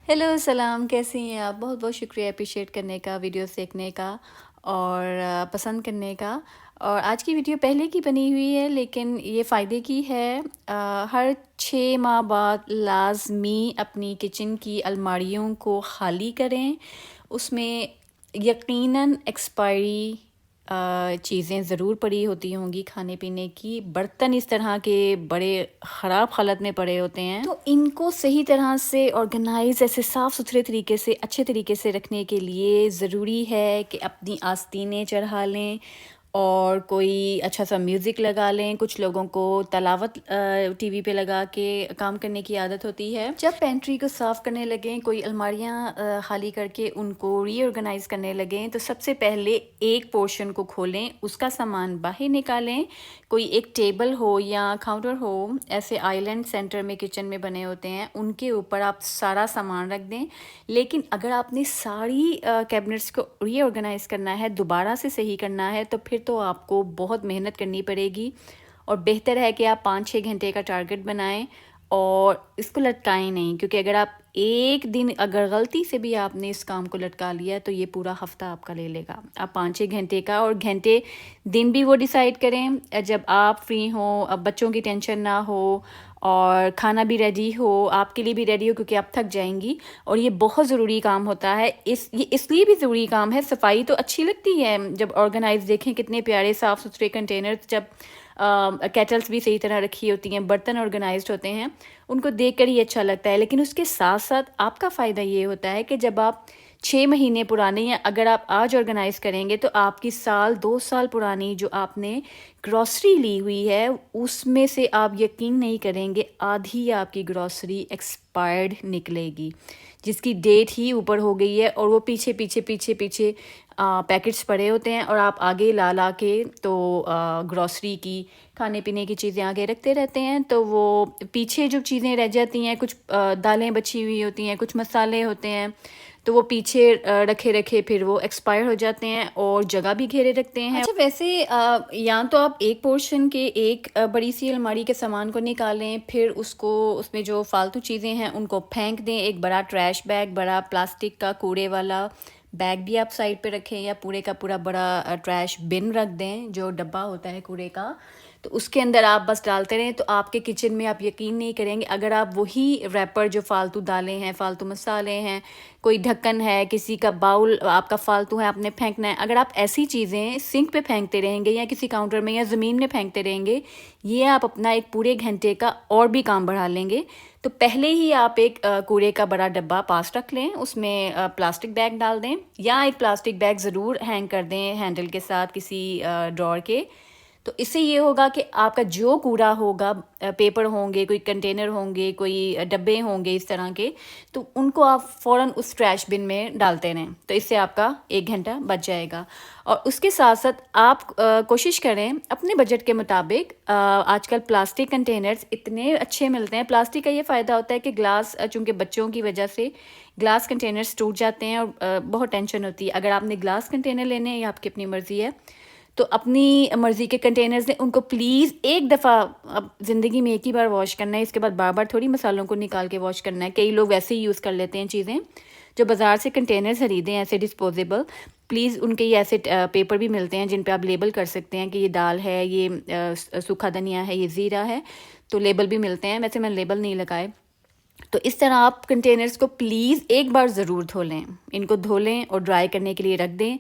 Hello सलाम, कैसी हैं आप? बहुत बहुत शुक्रिया अप्रिशिएट करने का, वीडियोस देखने का और पसंद करने का। और आज की वीडियो पहले की बनी हुई है लेकिन ये फ़ायदे की है। हर 6 माह बाद लाज़मी अपनी किचन की अलमारियों को ख़ाली करें। उसमें यकीनन एक्सपायरी चीज़ें ज़रूर पड़ी होती होंगी खाने पीने की। बर्तन इस तरह के बड़े ख़राब हालत में पड़े होते हैं, तो इनको सही तरह से ऑर्गेनाइज ऐसे साफ़ सुथरे तरीके से अच्छे तरीके से रखने के लिए ज़रूरी है कि अपनी आस्तीनें चढ़ा लें और कोई अच्छा सा म्यूज़िक लगा लें। कुछ लोगों को तलावत टीवी पे लगा के काम करने की आदत होती है। जब पेंट्री को साफ़ करने लगें, कोई अलमारियाँ खाली करके उनको रीऑर्गेनाइज़ करने लगें, तो सबसे पहले एक पोर्शन को खोलें, उसका सामान बाहर निकालें। कोई एक टेबल हो या काउंटर हो, ऐसे आइलैंड सेंटर में किचन में बने होते हैं, उनके ऊपर आप सारा सामान रख दें। लेकिन अगर आपने सारी कैबिनेट्स को रीऑर्गेनाइज़ करना है, दोबारा से सही करना है, तो फिर तो आपको बहुत मेहनत करनी पड़ेगी। और बेहतर है कि आप 5-6 घंटे का टारगेट बनाएं और इसको लटकाएं नहीं, क्योंकि अगर आप एक दिन अगर गलती से भी आपने इस काम को लटका लिया तो ये पूरा हफ्ता आपका ले लेगा। आप 5-6 घंटे का, और घंटे दिन भी वो डिसाइड करें जब आप फ्री हो, अब बच्चों की टेंशन ना हो और खाना भी रेडी हो, आपके लिए भी रेडी हो, क्योंकि आप थक जाएंगी। और ये बहुत ज़रूरी काम होता है। ये इसलिए भी ज़रूरी काम है। सफाई तो अच्छी लगती है जब ऑर्गेनाइज, देखें कितने प्यारे साफ़ सुथरे कंटेनर्स, जब केटल्स भी सही तरह रखी होती हैं, बर्तन ऑर्गेनाइज्ड होते हैं, उनको देखकर ही अच्छा लगता है। लेकिन उसके साथ साथ आपका फ़ायदा ये होता है कि जब आप 6 महीने पुराने, या अगर आप आज ऑर्गेनाइज़ करेंगे, तो आपकी 2 साल पुरानी जो आपने ग्रॉसरी ली हुई है, उसमें से आप यकीन नहीं करेंगे, आधी आपकी ग्रॉसरी एक्सपायर्ड निकलेगी, जिसकी डेट ही ऊपर हो गई है। और वो पीछे पीछे पीछे पीछे पैकेट्स पड़े होते हैं, और आप आगे ला ला के तो ग्रॉसरी की, खाने पीने की चीज़ें आगे रखते रहते हैं, तो वो पीछे जो चीज़ें रह जाती हैं, कुछ दालें बची हुई होती हैं, कुछ मसाले होते हैं, तो वो पीछे रखे रखे फिर वो एक्सपायर हो जाते हैं और जगह भी घेरे रखते हैं। अच्छा, वैसे या तो आप एक पोर्शन के एक बड़ी सी अलमारी के सामान को निकालें, फिर उसको, उसमें जो फालतू चीज़ें हैं उनको फेंक दें। एक बड़ा ट्रैश बैग, बड़ा प्लास्टिक का कूड़े वाला बैग भी आप साइड पे रखें, या पूरे का पूरा बड़ा ट्रैश बिन रख दें, जो डब्बा होता है कूड़े का, तो उसके अंदर आप बस डालते रहें। तो आपके किचन में, आप यकीन नहीं करेंगे, अगर आप वही रैपर, जो फालतू दालें हैं, फालतू मसाले हैं, कोई ढक्कन है, किसी का बाउल आपका फालतू है, आपने फेंकना है, अगर आप ऐसी चीज़ें सिंक पे फेंकते रहेंगे या किसी काउंटर में या ज़मीन में फेंकते रहेंगे, ये आप अपना एक पूरे घंटे का और भी काम बढ़ा लेंगे। तो पहले ही आप एक कूड़े का बड़ा डब्बा पास रख लें, उसमें प्लास्टिक बैग डाल दें, या एक प्लास्टिक बैग ज़रूर हैंग कर दें हैंडल के साथ किसी ड्रॉर के। तो इससे ये होगा कि आपका जो कूड़ा होगा, पेपर होंगे, कोई कंटेनर होंगे, कोई डब्बे होंगे इस तरह के, तो उनको आप फ़ौरन उस ट्रैश बिन में डालते रहें। तो इससे आपका 1 घंटा बच जाएगा। और उसके साथ साथ आप कोशिश करें अपने बजट के मुताबिक। आजकल प्लास्टिक कंटेनर्स इतने अच्छे मिलते हैं। प्लास्टिक का ये फ़ायदा होता है कि ग्लास, चूँकि बच्चों की वजह से ग्लास कंटेनर्स टूट जाते हैं और बहुत टेंशन होती है। अगर आपने ग्लास कंटेनर लेने हैं, ये आपकी अपनी मर्ज़ी है, तो अपनी मर्ज़ी के कंटेनर्स दें। उनको प्लीज़ एक दफ़ा, अब ज़िंदगी में एक ही बार वॉश करना है, इसके बाद बार बार थोड़ी मसालों को निकाल के वॉश करना है। कई लोग वैसे ही यूज़ कर लेते हैं चीज़ें। जो बाज़ार से कंटेनर्स खरीदें ऐसे डिस्पोजेबल, प्लीज़ उनके ये ऐसे पेपर भी मिलते हैं जिन पे आप लेबल कर सकते हैं कि ये दाल है, ये सूखा धनिया है, ये ज़ीरा है, तो लेबल भी मिलते हैं। वैसे मैंने लेबल नहीं लगाए। तो इस तरह आप कंटेनर्स को प्लीज़ एक बार ज़रूर धो लें। इनको धो लें और ड्राई करने के लिए रख दें।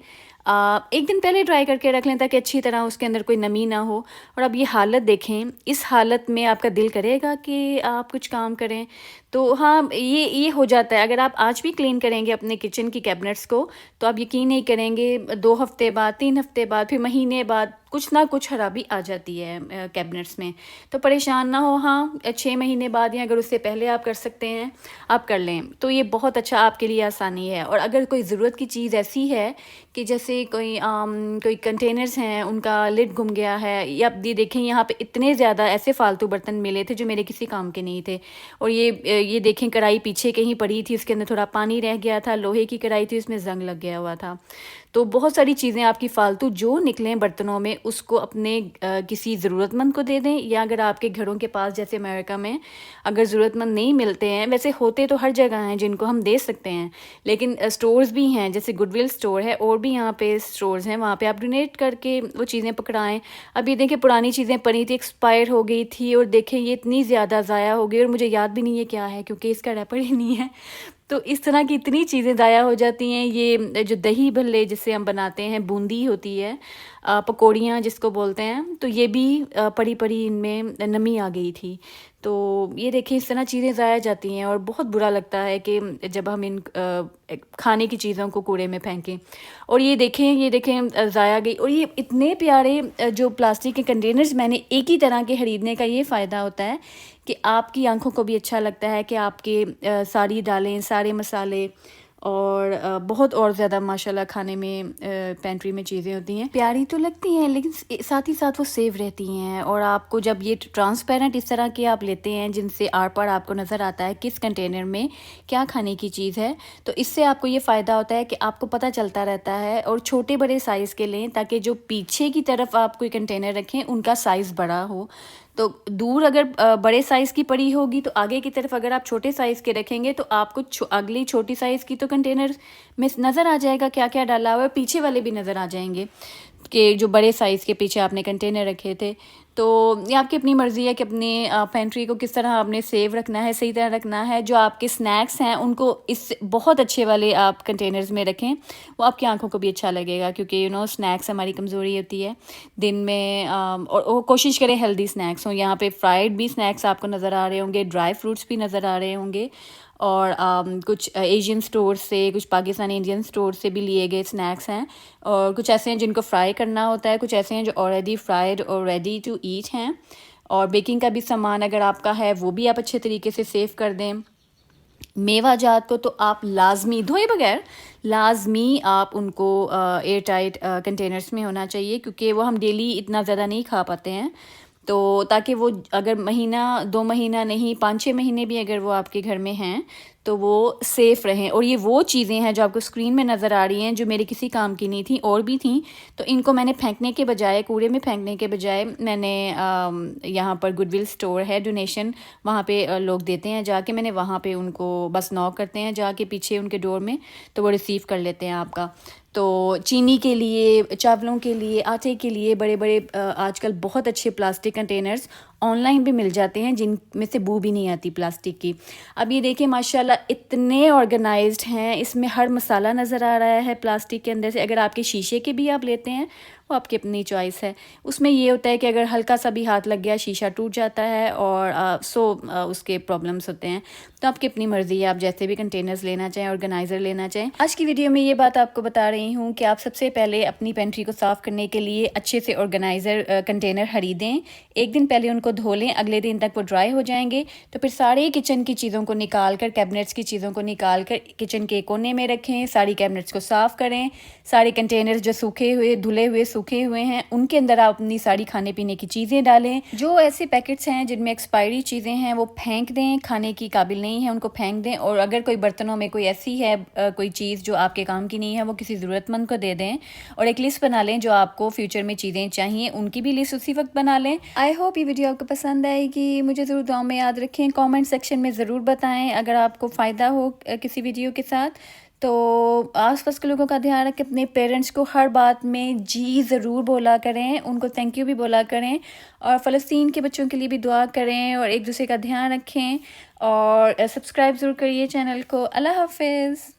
एक दिन पहले ड्राई करके रख लें ताकि अच्छी तरह उसके अंदर कोई नमी ना हो। और अब ये हालत देखें, इस हालत में आपका दिल करेगा कि आप कुछ काम करें? तो हाँ, ये हो जाता है। अगर आप आज भी क्लीन करेंगे अपने किचन की कैबिनेट्स को, तो आप यकीन नहीं करेंगे, 2 हफ़्ते बाद, 3 हफ़्ते बाद, फिर महीने बाद कुछ ना कुछ खराबी आ जाती है कैबिनेट्स में। तो परेशान ना हो। हाँ, 6 महीने बाद या अगर उससे पहले आप कर सकते हैं, आप कर लें, तो ये बहुत अच्छा आपके लिए आसानी है। और अगर कोई ज़रूरत की चीज़ ऐसी है कि जैसे कोई कंटेनर्स हैं, उनका लिड गुम गया है, या आप ये देखें, यहाँ पे इतने ज़्यादा ऐसे फालतू बर्तन मिले थे जो मेरे किसी काम के नहीं थे। और ये देखें, कढ़ाई पीछे कहीं पड़ी थी, उसके अंदर थोड़ा पानी रह गया था, लोहे की कढ़ाई थी, उसमें ज़ंग लग गया हुआ था। तो बहुत सारी चीज़ें आपकी फ़ालतू जो निकलें बर्तनों में, उसको अपने किसी ज़रूरतमंद को दे दें, या अगर आपके घरों के पास जैसे अमेरिका में अगर ज़रूरतमंद नहीं मिलते हैं, वैसे होते तो हर जगह हैं जिनको हम दे सकते हैं, लेकिन स्टोर्स भी हैं जैसे गुडविल स्टोर है और भी यहाँ पे स्टोर्स हैं, वहाँ पे आप डोनेट करके वो चीज़ें पकड़ाएं। अभी देखिए पुरानी चीज़ें पड़ी थी, एक्सपायर हो गई थी, और देखें ये इतनी ज़्यादा ज़ाया हो गई और मुझे याद भी नहीं है क्या है क्योंकि इसका रैपर ही नहीं है। तो इस तरह की इतनी चीज़ें ज़ाया हो जाती हैं। ये जो दही भल्ले जिससे हम बनाते हैं, बूंदी होती है, पकौड़ियाँ जिसको बोलते हैं, तो ये भी पड़ी पड़ी इनमें नमी आ गई थी। तो ये देखिए इस तरह चीज़ें ज़ाया जाती हैं और बहुत बुरा लगता है कि जब हम इन खाने की चीज़ों को कूड़े में फेंकें। और ये देखें ज़ाया गई। और ये इतने प्यारे जो प्लास्टिक के कंटेनर्स, मैंने एक ही तरह के ख़रीदने का ये फ़ायदा होता है कि आपकी आंखों को भी अच्छा लगता है कि आपके सारी दालें, सारे मसाले और बहुत और ज़्यादा माशाल्लाह खाने में पेंट्री में चीज़ें होती हैं, प्यारी तो लगती हैं लेकिन साथ ही साथ वो सेव रहती हैं। और आपको जब ये ट्रांसपेरेंट इस तरह के आप लेते हैं जिनसे आर पार आपको नज़र आता है किस कंटेनर में क्या खाने की चीज़ है, तो इससे आपको ये फ़ायदा होता है कि आपको पता चलता रहता है। और छोटे बड़े साइज़ के लें ताकि जो पीछे की तरफ आप कोई कंटेनर रखें उनका साइज़ बड़ा हो। तो दूर अगर बड़े साइज़ की पड़ी होगी तो आगे की तरफ अगर आप छोटे साइज़ के रखेंगे तो आपको अगली छोटी साइज़ की तो कंटेनर में नज़र आ जाएगा क्या क्या डाला हुआ है, पीछे वाले भी नज़र आ जाएंगे कि जो बड़े साइज़ के पीछे आपने कंटेनर रखे थे। तो ये आपकी अपनी मर्ज़ी है कि अपने पेंट्री को किस तरह आपने सेव रखना है, सही तरह रखना है। जो आपके स्नैक्स हैं उनको इस बहुत अच्छे वाले आप कंटेनर्स में रखें, वो आपकी आंखों को भी अच्छा लगेगा क्योंकि स्नैक्स हमारी कमज़ोरी होती है दिन में। और कोशिश करें हेल्दी स्नैक्स हों। यहाँ पे फ्राइड भी स्नैक्स आपको नज़र आ रहे होंगे, ड्राई फ्रूट्स भी नज़र आ रहे होंगे, और कुछ एशियन स्टोर से, कुछ पाकिस्तानी इंडियन स्टोर से भी लिए गए स्नैक्स हैं। और कुछ ऐसे हैं जिनको फ्राई करना होता है, कुछ ऐसे हैं जो ऑलरेडी फ्राइड और रेडी टू ईट हैं। और बेकिंग का भी सामान अगर आपका है वो भी आप अच्छे तरीके से सेव कर दें। मेवा जात को तो आप लाजमी धोए बगैर लाजमी आप उनको एयर टाइट कंटेनर्स में होना चाहिए क्योंकि वो हम डेली इतना ज़्यादा नहीं खा पाते हैं। तो ताकि वो अगर महीना 2 महीना नहीं 5-6 महीने भी अगर वो आपके घर में हैं तो वो सेफ़ रहें। और ये वो चीज़ें हैं जो आपको स्क्रीन में नज़र आ रही हैं जो मेरे किसी काम की नहीं थी, और भी थी। तो इनको मैंने फेंकने के बजाय, कूड़े में फेंकने के बजाय, मैंने यहाँ पर गुडविल स्टोर है, डोनेशन वहाँ पे लोग देते हैं जाके, मैंने वहाँ पे उनको बस नॉक करते हैं जाके पीछे उनके डोर में, तो वो रिसीव कर लेते हैं आपका। तो चीनी के लिए, चावलों के लिए, आटे के लिए बड़े बड़े आजकल बहुत अच्छे प्लास्टिक कंटेनर्स ऑनलाइन भी मिल जाते हैं जिनमें से बू भी नहीं आती प्लास्टिक की। अब ये देखिए माशाल्लाह इतने ऑर्गेनाइज्ड हैं, इसमें हर मसाला नज़र आ रहा है प्लास्टिक के अंदर से। अगर आपके शीशे के भी आप लेते हैं वो आपकी अपनी चॉइस है। उसमें ये होता है कि अगर हल्का सा भी हाथ लग गया शीशा टूट जाता है और उसके प्रॉब्लम्स होते हैं। तो आपकी अपनी मर्ज़ी है, आप जैसे भी कंटेनर्स लेना चाहें, ऑर्गेनाइज़र लेना चाहें। आज की वीडियो में ये बात आपको बता रही हूँ कि आप सबसे पहले अपनी पेंट्री को साफ़ करने के लिए अच्छे से ऑर्गेनाइज़र कंटेनर खरीदें। एक दिन पहले उनको धो लें, अगले दिन तक वो ड्राई हो जाएंगे। तो फिर सारे किचन की चीज़ों को निकाल कर, कैबिनेट्स की चीज़ों को निकाल कर किचन के कोने में रखें। सारी कैबिनेट्स को साफ़ करें। सारे कंटेनर्स जो सूखे हुए, धुले हुए, सूखे हुए हैं उनके अंदर आप अपनी सारी खाने पीने की चीज़ें डालें। जो ऐसे पैकेट्स हैं जिनमें एक्सपायरी चीज़ें हैं वो फेंक दें, खाने की काबिल नहीं है उनको फेंक दें। और अगर कोई बर्तनों में कोई ऐसी है कोई चीज़ जो आपके काम की नहीं है वो किसी ज़रूरतमंद को दे दें। और एक लिस्ट बना लें जो आपको फ्यूचर में चीज़ें चाहिए, उनकी भी लिस्ट उसी वक्त बना लें। आई होप ये वीडियो आपको पसंद आएगी। मुझे ज़रूर दुआ में याद रखें, कमेंट सेक्शन में ज़रूर बताएं अगर आपको फ़ायदा हो किसी वीडियो के साथ। तो आसपास के लोगों का ध्यान रखें, अपने पेरेंट्स को हर बात में जी ज़रूर बोला करें, उनको थैंक यू भी बोला करें। और फ़लस्तीन के बच्चों के लिए भी दुआ करें और एक दूसरे का ध्यान रखें। और सब्सक्राइब ज़रूर करिए चैनल को। अल्लाह हाफ़िज़।